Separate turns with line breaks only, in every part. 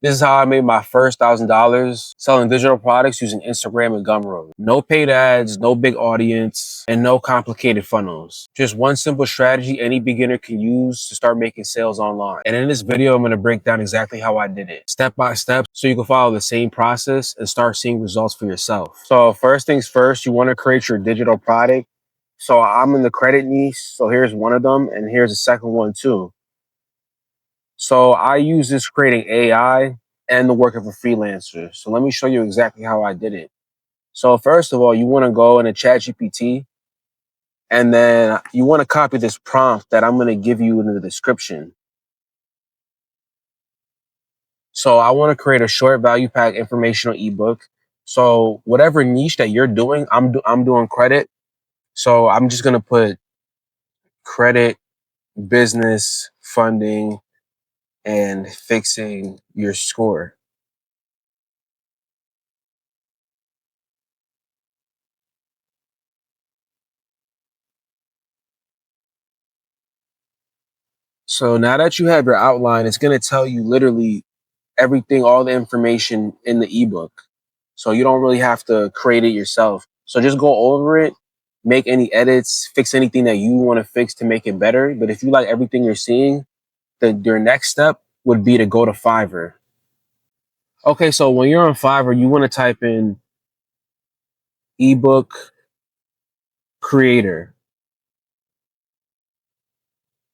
This is how I made my first $1,000 selling digital products using Instagram and Gumroad. No paid ads, no big audience, and no complicated funnels. Just one simple strategy any beginner can use to start making sales online. And in this video, I'm going to break down exactly how I did it, step by step, so you can follow the same process and start seeing results for yourself. So first things first, you want to create your digital product. So I'm in the credit niche. So here's one of them, and here's the second one too. So I use this creating AI and the working for freelancers. So let me show you exactly how I did it. So first of all, you want to go into ChatGPT, and then you want to copy this prompt that I'm going to give you in the description. So I want to create a short value pack informational ebook. So whatever niche that you're doing, I'm doing credit. So I'm just going to put credit, business, funding, and fixing your score. So now that you have your outline, it's going to tell you literally everything, all the information in the ebook. So you don't really have to create it yourself. So just go over it, make any edits, fix anything that you want to fix to make it better. But if you like everything you're seeing, then your next step would be to go to Fiverr. Okay, so when you're on Fiverr, you want to type in ebook creator.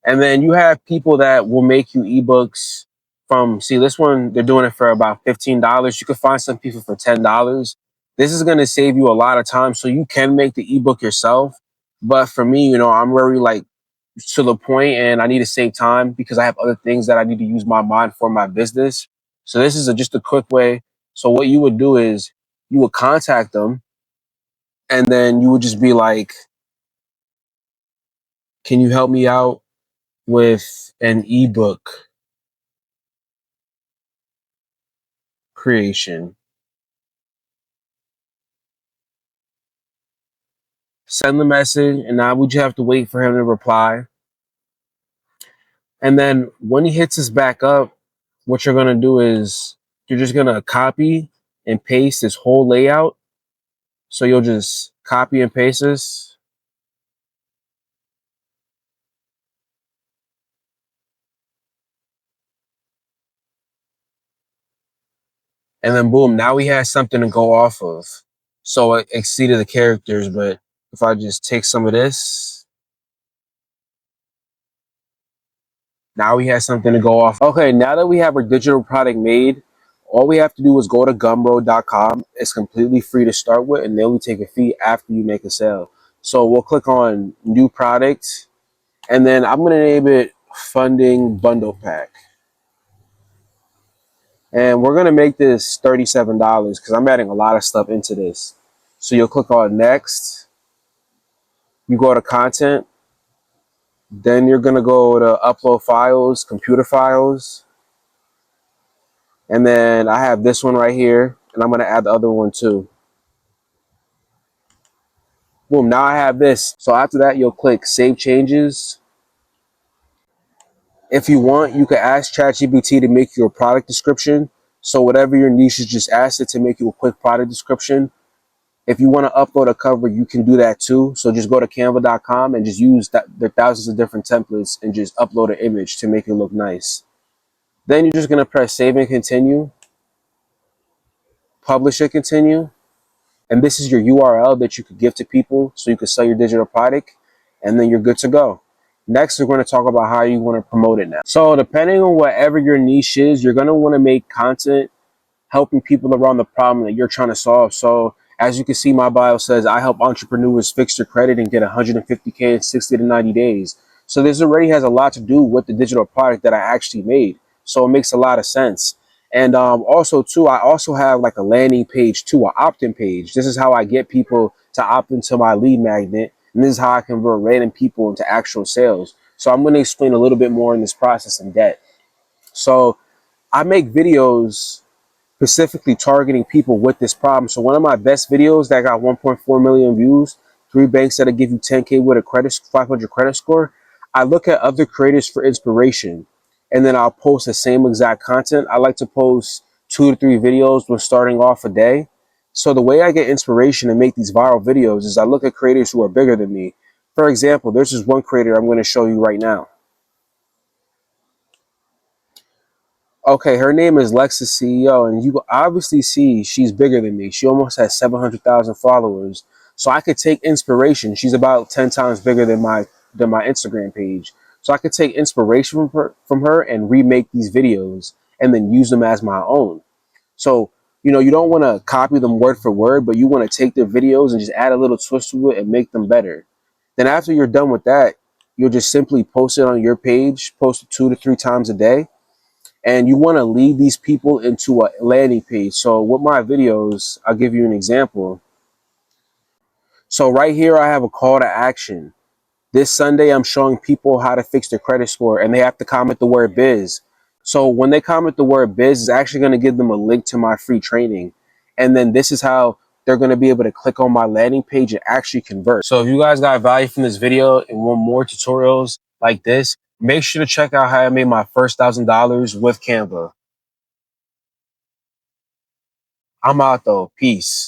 And then you have people that will make you ebooks from, see, this one, they're doing it for about $15. You could find some people for $10. This is going to save you a lot of time. So you can make the ebook yourself. But for me, I'm very like to the point and I need to save time because I have other things that I need to use my mind for my business. So this is just a quick way. So what you would do is you would contact them and then you would just be like, can you help me out with an ebook creation? Send the message, and now we just have to wait for him to reply. And then when he hits us back up, what you're going to do is you're just going to copy and paste this whole layout. So you'll just copy and paste this. And then boom, now we have something to go off of. So it exceeded the characters, but if I just take some of this, now we have something to go off. Okay, now that we have our digital product made, all we have to do is go to gumroad.com. It's completely free to start with, and they only take a fee after you make a sale. So we'll click on new product, and then I'm going to name it funding bundle pack. And we're going to make this $37 because I'm adding a lot of stuff into this. So you'll click on next. You go to content. Then you're going to go to upload files, computer files. And then I have this one right here, and I'm going to add the other one too. Boom, now I have this. So after that, you'll click Save Changes. If you want, you can ask ChatGPT to make you a product description. So whatever your niche is, just ask it to make you a quick product description. If you want to upload a cover, you can do that too. So just go to canva.com and just use the thousands of different templates and just upload an image to make it look nice. Then you're just going to press Save and Continue. Publish and Continue. And this is your URL that you could give to people so you can sell your digital product, and then you're good to go. Next, we're going to talk about how you want to promote it now. So depending on whatever your niche is, you're going to want to make content helping people around the problem that you're trying to solve. So as you can see, my bio says, I help entrepreneurs fix their credit and get 150K in 60 to 90 days. So this already has a lot to do with the digital product that I actually made. So it makes a lot of sense. And also too, I also have like a landing page too, an opt-in page. This is how I get people to opt into my lead magnet. And this is how I convert random people into actual sales. So I'm going to explain a little bit more in this process in depth. So I make videos specifically targeting people with this problem. So one of my best videos that got 1.4 million views, 3 banks that'll give you 10K with a 500 credit score. I look at other creators for inspiration. and then I'll post the same exact content. I like to post 2 to 3 videos when starting off a day. So the way I get inspiration to make these viral videos is I look at creators who are bigger than me. For example, there's this one creator I'm going to show you right now. Okay, her name is Lexus CEO, and you obviously see she's bigger than me. She almost has 700,000 followers. So I could take inspiration. She's about 10 times bigger than my Instagram page. So I could take inspiration from her and remake these videos and then use them as my own. So, you don't want to copy them word for word, but you want to take their videos and just add a little twist to it and make them better. Then after you're done with that, you'll just simply post it on your page, post it 2 to 3 times a day, and you want to lead these people into a landing page. So with my videos, I'll give you an example. So right here, I have a call to action. This Sunday, I'm showing people how to fix their credit score, and they have to comment the word biz. So when they comment the word biz, it's actually going to give them a link to my free training. And then this is how they're going to be able to click on my landing page and actually convert. So if you guys got value from this video and want more tutorials like this, make sure to check out how I made my first $1,000 with Canva. I'm out though. Peace.